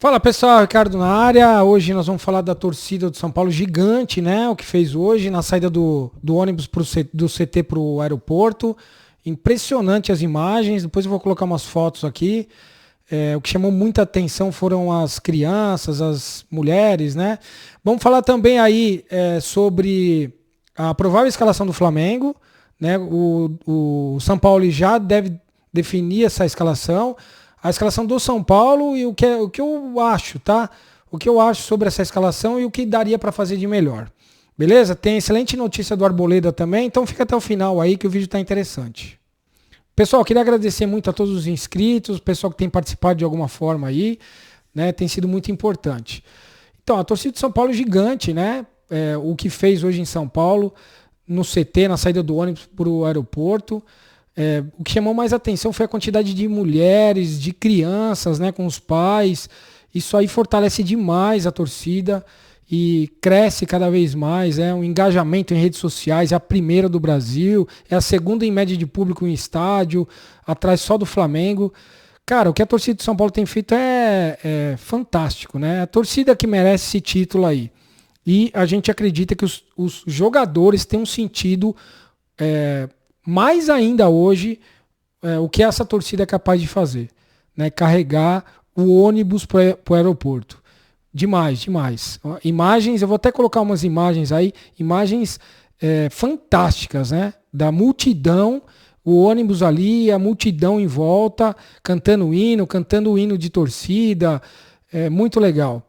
Fala pessoal, Ricardo na área. Hoje nós vamos falar da torcida do São Paulo gigante, né? O que fez hoje na saída do ônibus do CT para o aeroporto. Impressionante as imagens. Depois eu vou colocar umas fotos aqui. O que chamou muita atenção foram as crianças, as mulheres, né? Vamos falar também aí sobre a provável escalação do Flamengo, né? O São Paulo já deve definir essa escalação. A escalação do São Paulo e o que eu acho, tá? O que eu acho sobre essa escalação e o que daria para fazer de melhor. Beleza? Tem excelente notícia do Arboleda também, então fica até o final aí que o vídeo está interessante. Pessoal, queria agradecer muito a todos os inscritos, o pessoal que tem participado de alguma forma aí, né? Tem sido muito importante. Então, a torcida de São Paulo é gigante, né? O que fez hoje em São Paulo, no CT, na saída do ônibus para o aeroporto. O que chamou mais atenção foi a quantidade de mulheres, de crianças, né, com os pais. Isso aí fortalece demais a torcida e cresce cada vez mais. O engajamento em redes sociais é a primeira do Brasil, é a segunda em média de público em estádio, atrás só do Flamengo. Cara, o que a torcida de São Paulo tem feito é fantástico, né? A torcida que merece esse título aí. E a gente acredita que os jogadores têm um sentido mais ainda hoje, o que essa torcida é capaz de fazer, né? Carregar o ônibus para o aeroporto. Demais, demais. Imagens, eu vou até colocar umas imagens aí, imagens fantásticas, né? Da multidão, o ônibus ali, a multidão em volta, cantando o hino de torcida, muito legal.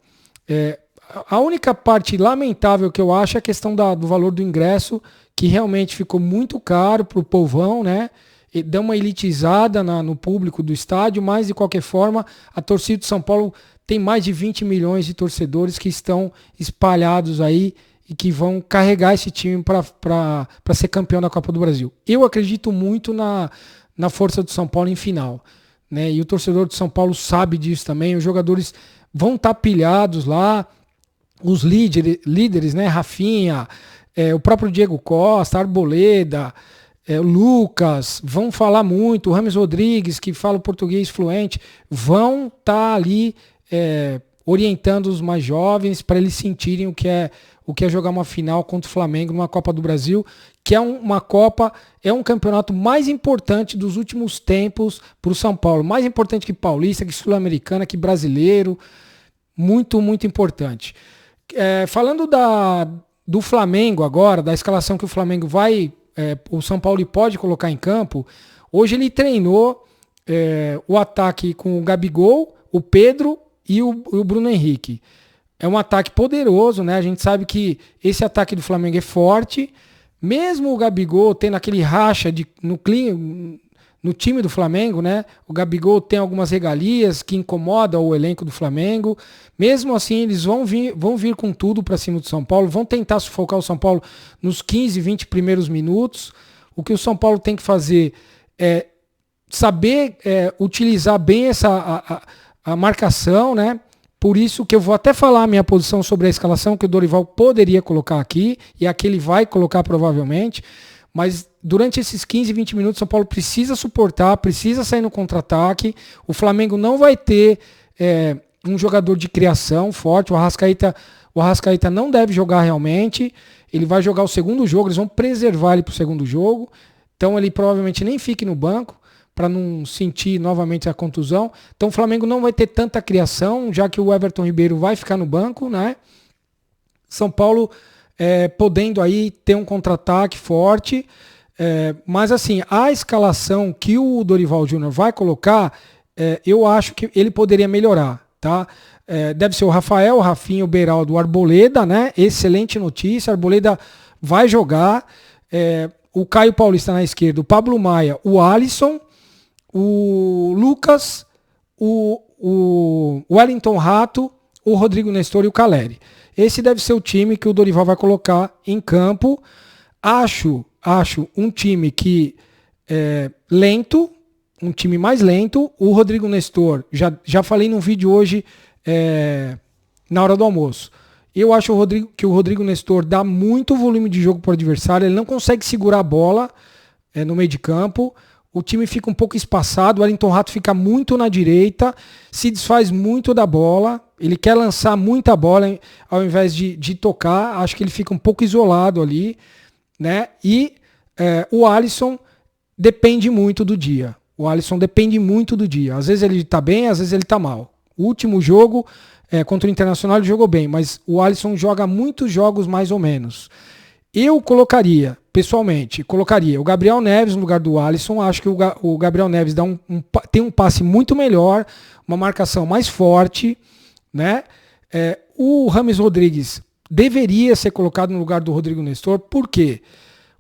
A única parte lamentável que eu acho é a questão do valor do ingresso, que realmente ficou muito caro para o povão, né? E deu uma elitizada no público do estádio, mas de qualquer forma, a torcida de São Paulo tem mais de 20 milhões de torcedores que estão espalhados aí e que vão carregar esse time para ser campeão da Copa do Brasil. Eu acredito muito na força do São Paulo em final, né? E o torcedor de São Paulo sabe disso também. Os jogadores vão estar pilhados lá, os líderes, né? Rafinha, o próprio Diego Costa, Arboleda, o Lucas, vão falar muito, o Rames Rodrigues, que fala o português fluente, vão estar ali orientando os mais jovens para eles sentirem o que é jogar uma final contra o Flamengo numa Copa do Brasil, que é uma Copa, é um campeonato mais importante dos últimos tempos para o São Paulo, mais importante que Paulista, que Sul-Americana, que Brasileiro, muito, muito importante. Falando do Flamengo agora, da escalação que o Flamengo o São Paulo pode colocar em campo, hoje ele treinou o ataque com o Gabigol, o Pedro e o Bruno Henrique. É um ataque poderoso, né? A gente sabe que esse ataque do Flamengo é forte, mesmo o Gabigol tendo aquele racha no time do Flamengo, né? O Gabigol tem algumas regalias que incomodam o elenco do Flamengo. Mesmo assim, eles vão vir com tudo para cima do São Paulo, vão tentar sufocar o São Paulo nos 15, 20 primeiros minutos. O que o São Paulo tem que fazer é saber utilizar bem a marcação, né? Por isso que eu vou até falar a minha posição sobre a escalação que o Dorival poderia colocar aqui, e aqui ele vai colocar provavelmente. Mas durante esses 15, 20 minutos, o São Paulo precisa suportar, precisa sair no contra-ataque. O Flamengo não vai ter um jogador de criação forte. O Arrascaeta não deve jogar realmente. Ele vai jogar o segundo jogo, eles vão preservar ele para o segundo jogo. Então ele provavelmente nem fique no banco para não sentir novamente a contusão. Então o Flamengo não vai ter tanta criação, já que o Everton Ribeiro vai ficar no banco, né? São Paulo podendo aí ter um contra-ataque forte, mas assim, a escalação que o Dorival Júnior vai colocar, eu acho que ele poderia melhorar, tá? Deve ser o Rafael, o Rafinha, o Beraldo, o Arboleda, né? Excelente notícia, Arboleda vai jogar, o Caio Paulista na esquerda, o Pablo Maia, o Alisson, o Lucas, o Wellington Rato, o Rodrigo Nestor e o Caleri. Esse deve ser o time que o Dorival vai colocar em campo. Acho um time que lento, um time mais lento. O Rodrigo Nestor, já falei num vídeo hoje na hora do almoço. Eu acho que o Rodrigo Nestor dá muito volume de jogo para o adversário. Ele não consegue segurar a bola no meio de campo. o time fica um pouco espaçado, o Wellington Rato fica muito na direita, se desfaz muito da bola, ele quer lançar muita bola ao invés de tocar, acho que ele fica um pouco isolado ali, né? E o Alisson depende muito do dia. O Alisson depende muito do dia. Às vezes ele tá bem, às vezes ele tá mal. O último jogo contra o Internacional ele jogou bem, mas o Alisson joga muitos jogos mais ou menos. Eu colocaria, pessoalmente, o Gabriel Neves no lugar do Alisson. Acho que o Gabriel Neves tem um passe muito melhor, uma marcação mais forte, né? O Rames Rodrigues deveria ser colocado no lugar do Rodrigo Nestor. Por quê?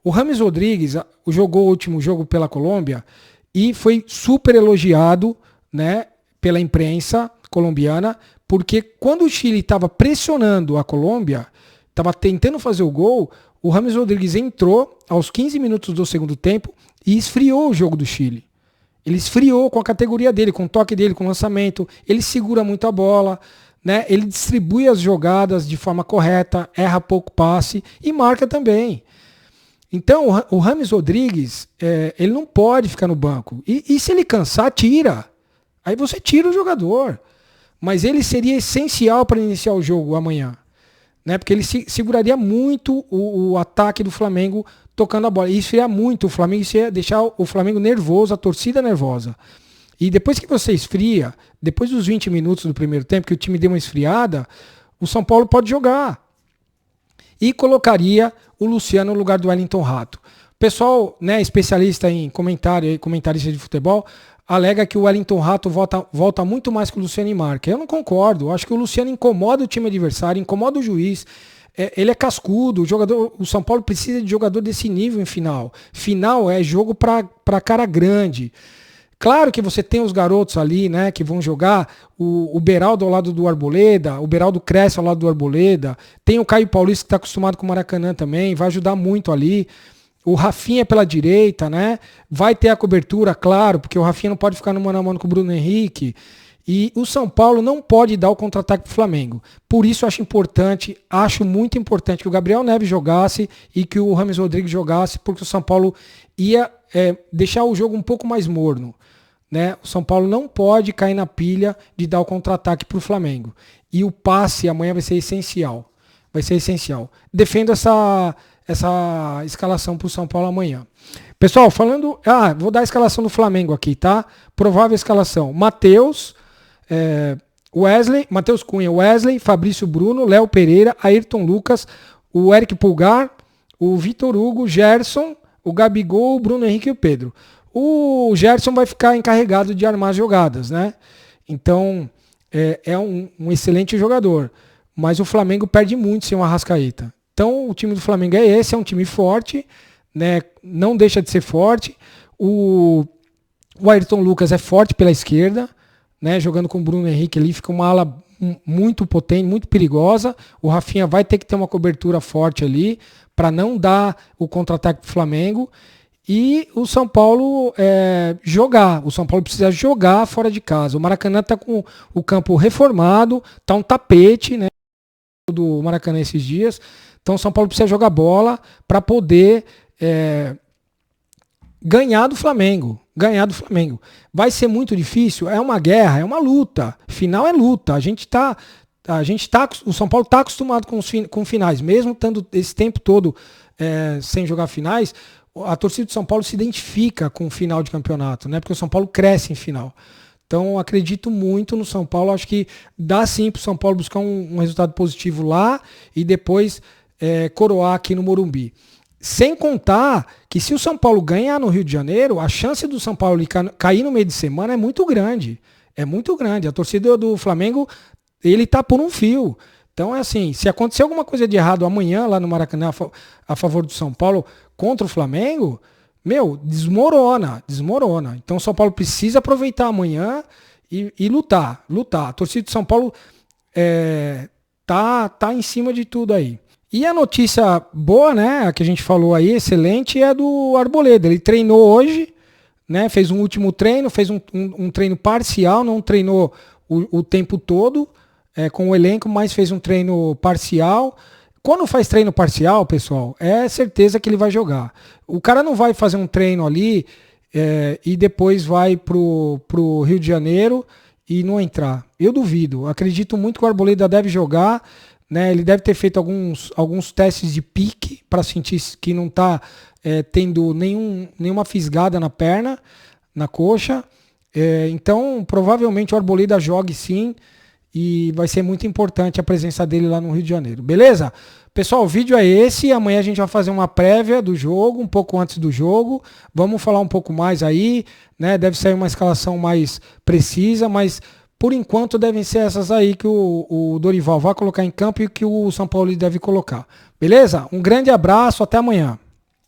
O Rames Rodrigues jogou o último jogo pela Colômbia e foi super elogiado, né, pela imprensa colombiana, porque quando o Chile estava pressionando a Colômbia, estava tentando fazer o gol, o Rames Rodrigues entrou aos 15 minutos do segundo tempo e esfriou o jogo do Chile. Ele esfriou com a categoria dele, com o toque dele, com o lançamento. Ele segura muito a bola, né? Ele distribui as jogadas de forma correta, erra pouco passe e marca também. Então o Rames Rodrigues, ele não pode ficar no banco. E se ele cansar, tira. Aí você tira o jogador. Mas ele seria essencial para iniciar o jogo amanhã. Né? Porque ele seguraria muito o ataque do Flamengo tocando a bola. Isso ia muito o Flamengo, isso ia deixar o Flamengo nervoso, a torcida nervosa. E depois que você esfria, depois dos 20 minutos do primeiro tempo, que o time deu uma esfriada, o São Paulo pode jogar. E colocaria o Luciano no lugar do Wellington Rato. O pessoal, né, especialista em comentarista de futebol, alega que o Wellington Rato volta muito mais que o Luciano marca. Eu não concordo. Eu acho que o Luciano incomoda o time adversário, incomoda o juiz. Ele é cascudo. O São Paulo precisa de jogador desse nível em final. Final é jogo para cara grande. Claro que você tem os garotos ali, né, que vão jogar. O Beraldo ao lado do Arboleda, o Beraldo cresce ao lado do Arboleda. Tem o Caio Paulista que está acostumado com o Maracanã também, vai ajudar muito ali. O Rafinha pela direita, né? Vai ter a cobertura, claro, porque o Rafinha não pode ficar no mano a mano com o Bruno Henrique. E o São Paulo não pode dar o contra-ataque pro Flamengo. Por isso eu acho muito importante que o Gabriel Neves jogasse e que o Rames Rodrigues jogasse, porque o São Paulo ia deixar o jogo um pouco mais morno. Né? O São Paulo não pode cair na pilha de dar o contra-ataque pro Flamengo. E o passe amanhã vai ser essencial. Vai ser essencial. Defendo essa escalação para o São Paulo amanhã. Pessoal, vou dar a escalação do Flamengo aqui, tá? Provável escalação: Matheus Cunha, Wesley, Fabrício Bruno, Léo Pereira, Ayrton Lucas, o Eric Pulgar, o Vitor Hugo, Gerson, o Gabigol, o Bruno Henrique e o Pedro. O Gerson vai ficar encarregado de armar as jogadas, né? Então, é um excelente jogador, mas o Flamengo perde muito sem o Arrascaeta. Então o time do Flamengo é um time forte, né? Não deixa de ser forte. O Ayrton Lucas é forte pela esquerda, né? Jogando com o Bruno Henrique ali, fica uma ala muito potente, muito perigosa. O Rafinha vai ter que ter uma cobertura forte ali para não dar o contra-ataque pro Flamengo. E o São Paulo jogar. O São Paulo precisa jogar fora de casa. O Maracanã está com o campo reformado, tá um tapete, né? Do Maracanã esses dias. Então o São Paulo precisa jogar bola para poder ganhar do Flamengo. Vai ser muito difícil, é uma guerra, é uma luta. Final é luta. O São Paulo está acostumado com finais, mesmo estando esse tempo todo sem jogar finais. A torcida do São Paulo se identifica com o final de campeonato, né? Porque o São Paulo cresce em final. Então, acredito muito no São Paulo. Acho que dá sim para o São Paulo buscar um resultado positivo lá e depois coroar aqui no Morumbi. Sem contar que se o São Paulo ganhar no Rio de Janeiro, a chance do São Paulo cair no meio de semana é muito grande. É muito grande. A torcida do Flamengo, ele tá por um fio. Então é assim, se acontecer alguma coisa de errado amanhã lá no Maracanã a favor do São Paulo contra o Flamengo, desmorona. Então o São Paulo precisa aproveitar amanhã e lutar. A torcida do São Paulo tá em cima de tudo aí. E a notícia boa, né, a que a gente falou aí, excelente, é do Arboleda. Ele treinou hoje, né, fez um último treino, fez um treino parcial, não treinou o tempo todo com o elenco, mas fez um treino parcial. Quando faz treino parcial, pessoal, é certeza que ele vai jogar. O cara não vai fazer um treino ali e depois vai pro Rio de Janeiro e não entrar. Eu duvido. Acredito muito que o Arboleda deve jogar, né? Ele deve ter feito alguns testes de pique para sentir que não está tendo nenhuma fisgada na perna, na coxa. Então, provavelmente o Arboleda jogue sim e vai ser muito importante a presença dele lá no Rio de Janeiro. Beleza? Pessoal, o vídeo é esse. Amanhã a gente vai fazer uma prévia do jogo, um pouco antes do jogo. Vamos falar um pouco mais aí, né? Deve sair uma escalação mais precisa, mas por enquanto devem ser essas aí que o Dorival vai colocar em campo e que o São Paulo deve colocar. Beleza? Um grande abraço, até amanhã.